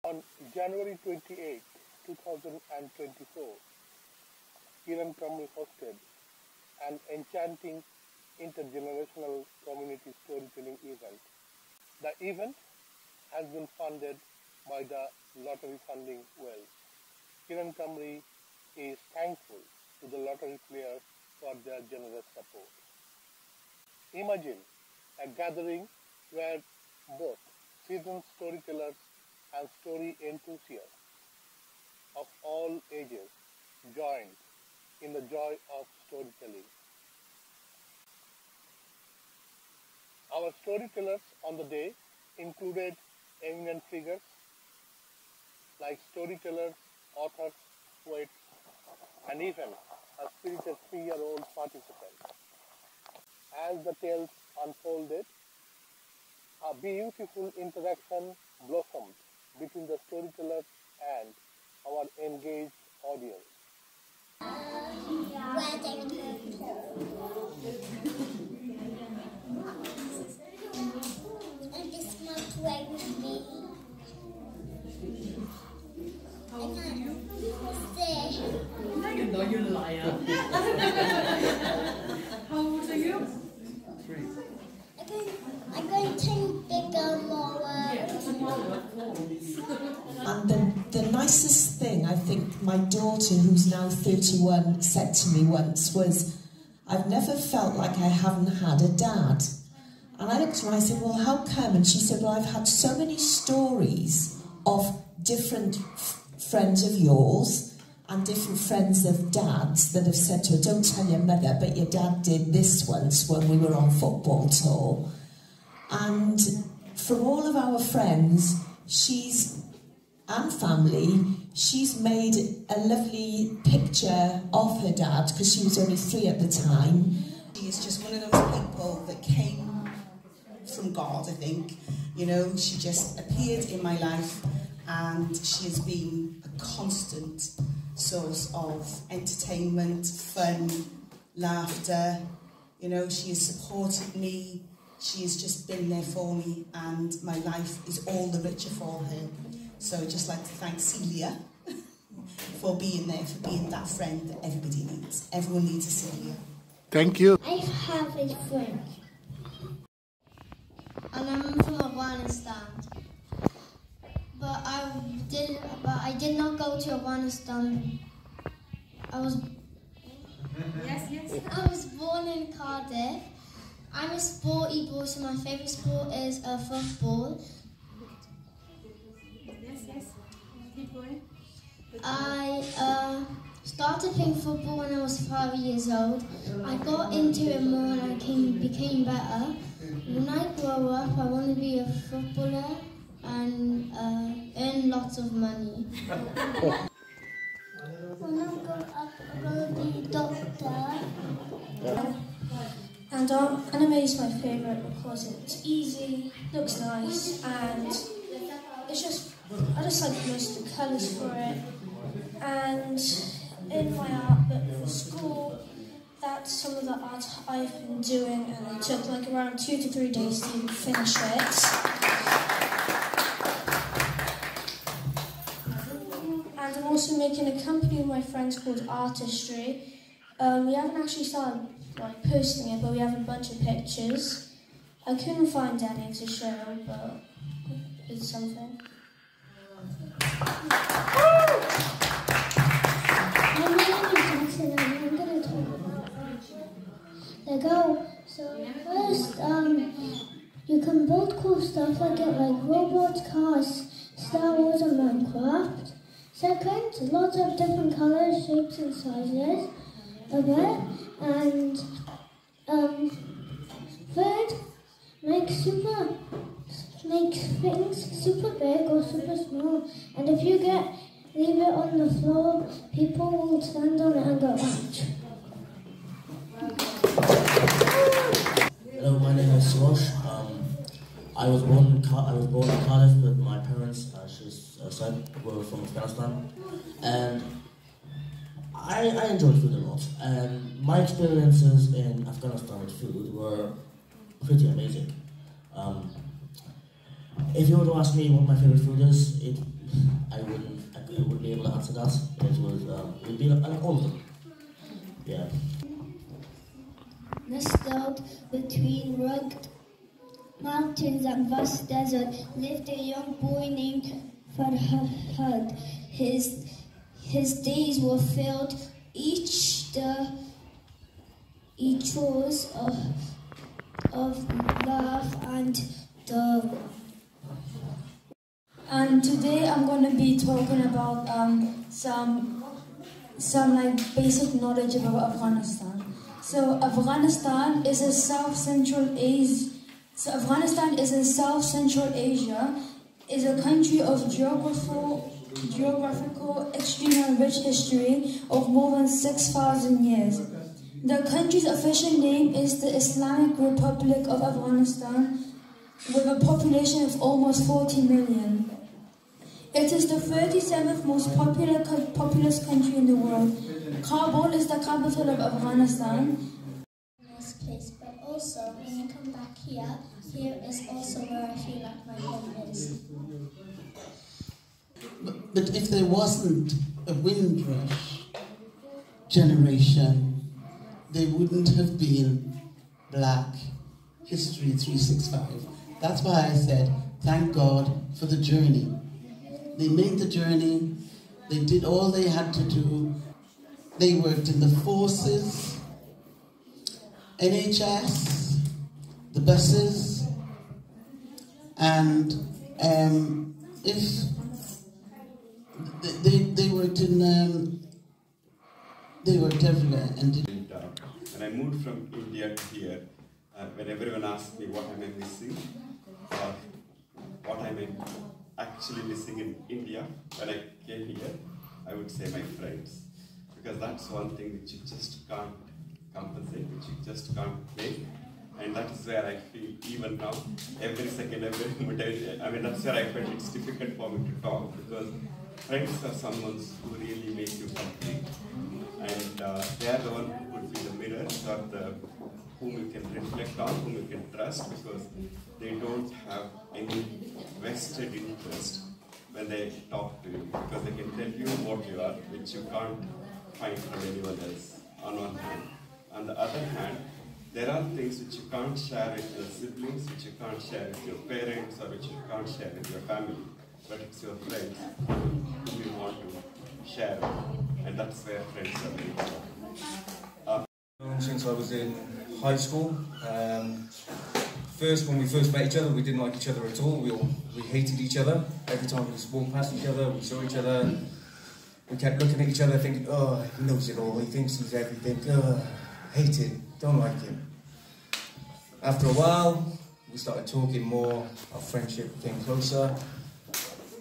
On January 28, 2024, KIRAN Cymru hosted an enchanting intergenerational community storytelling event. The event has been funded by the lottery funding wells. KIRAN Cymru is thankful to the lottery players for their generous support. Imagine a gathering where both seasoned storytellers and story enthusiasts of all ages joined in the joy of storytelling. Our storytellers on the day included eminent figures like storytellers, authors, poets, and even a spirited 3-year-old participant. As the tales unfolded, a beautiful interaction blossomed between the storytellers and our engaged audience. And this must play with me. How old are you? No, you know, you're a liar. How old are you? 3. I'm going to bigger, more. And the nicest thing I think my daughter, who's now 31, said to me once was, "I've never felt like I haven't had a dad." And I looked at her and I said, "Well, how come?" And she said, "Well, I've had so many stories of different friends of yours and different friends of dad's that have said to her, 'Don't tell your mother, but your dad did this once when we were on football tour.'" And from all of our friends, and family, she's made a lovely picture of her dad because she was only 3 at the time. She is just one of those people that came from God, I think. You know, she just appeared in my life and she has been a constant source of entertainment, fun, laughter. You know, she has supported me. She has just been there for me and my life is all the richer for her. So I'd just like to thank Celia for being there, for being that friend that everybody needs. Everyone needs a Celia. Thank you. I have a friend. And I'm from Afghanistan. But I did not go to Afghanistan. I was born in Cardiff. I'm a sporty boy, so my favourite sport is football. Keep going. I started playing football when I was 5 years old. I got into it more and I became better. When I grow up, I want to be a footballer and earn lots of money. When I grow up, I'm going to be a doctor. And anime is my favourite because it's easy, looks nice, and it's just, I just like most of the colours for it. And in my art book for school, that's some of the art I've been doing, and it took like around 2 to 3 days to even finish it. And I'm also making a company with my friends called Artistry. We haven't actually started posting it, but we have a bunch of pictures. I couldn't find any to show, but it's something. My name is Jackson and I'm going to talk about Lego. So first, you can build cool stuff like robots, cars, Star Wars and Minecraft. Second, lots of different colours, shapes and sizes of it. And third, make things super big or super small. And if you leave it on the floor, people will stand on it and go, ouch. Hello, my name is Suresh. I was born in Cardiff, but my parents, were from Afghanistan, and I enjoy food a lot. And my experiences in Afghanistan with food were pretty amazing. If you were to ask me what my favorite food is, I wouldn't be able to answer that. It would be like all of them. Yeah. Nestled between rugged mountains and vast desert lived a young boy named Farhad. His days were filled each chores of love and the. And today I'm going to be talking about some like basic knowledge about Afghanistan. So Afghanistan is in South Central Asia. Is a country of geographical, extreme rich history of more than 6,000 years. The country's official name is the Islamic Republic of Afghanistan, with a population of almost 40 million. It is the 37th most populous country in the world. Kabul is the capital of Afghanistan. Nice place, but also when I come back here is also where I feel like my home is. But if there wasn't a Windrush generation, there wouldn't have been Black History 365. That's why I said, thank God for the journey. They made the journey, they did all they had to do. They worked in the forces, NHS, the buses, and if they worked in, they worked everywhere. And when I moved from India to here, when everyone asked me what am I missing, or what am I actually missing in India, when I came here, I would say my friends. Because that's one thing which you just can't compensate, which you just can't make. And that is where I feel even now, every second, every moment, that's where I felt it's difficult for me to talk, because friends are someone who really make you complete. And they are the one who could be the mirrors, or whom you can reflect on, whom you can trust, because they don't have any vested interest when they talk to you, because they can tell you what you are, which you can't find from anyone else, on one hand. On the other hand, there are things which you can't share with your siblings, which you can't share with your parents, or which you can't share with your family, but it's your friends whom you want to share with, and that's where friends are very important. Since I was in high school, when we first met each other, we didn't like each other at all. We hated each other. Every time we walked past each other, we saw each other. We kept looking at each other thinking, oh, he knows it all, he thinks he's everything, hate him, don't like him. After a while, we started talking more, our friendship came closer,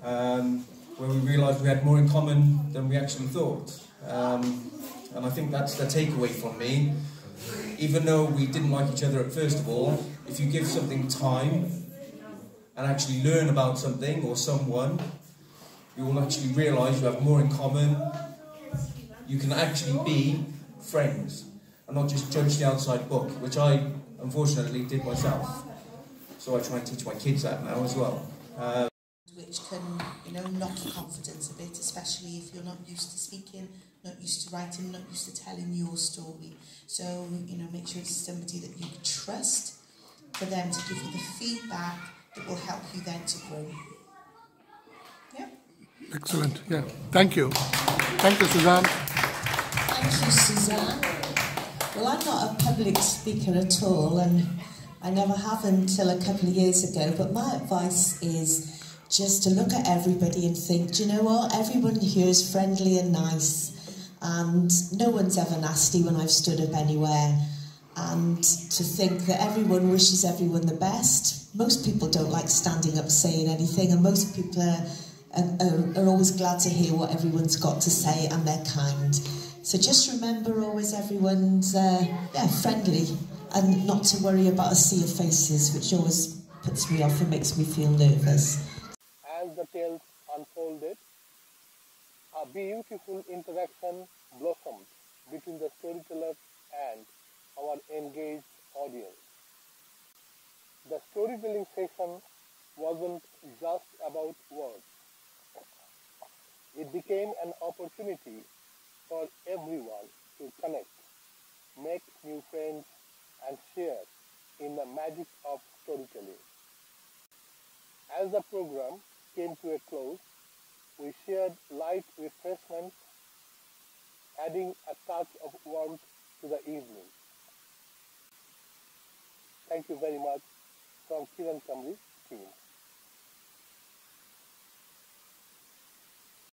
where we realised we had more in common than we actually thought. And I think that's the takeaway from me. Even though we didn't like each other at first of all, if you give something time and actually learn about something or someone, you will actually realise you have more in common. You can actually be friends and not just judge the outside book, which I unfortunately did myself. So I try and teach my kids that now as well. Which can, knock your confidence a bit, especially if you're not used to speaking, not used to writing, not used to telling your story. So, make sure it's somebody that you can trust, for them to give you the feedback that will help you then to grow. Yeah? Excellent, yeah. Thank you. Thank you, Suzanne. Thank you, Suzanne. Well, I'm not a public speaker at all, and I never have until a couple of years ago, but my advice is just to look at everybody and think, do you know what, everyone here is friendly and nice, and no one's ever nasty when I've stood up anywhere, and to think that everyone wishes everyone the best. Most people don't like standing up saying anything, and most people are always glad to hear what everyone's got to say, and they're kind. So just remember, always everyone's friendly, and not to worry about a sea of faces, which always puts me off and makes me feel nervous. As the tales unfolded, a beautiful interaction blossomed between the storytellers and our engaged audience. The storytelling session wasn't just about words. It became an opportunity for everyone to connect, make new friends, and share in the magic of storytelling. As the program came to a close, we shared light refreshments, adding a touch of warmth to the evening. Thank you very much from KIRAN Cymru team.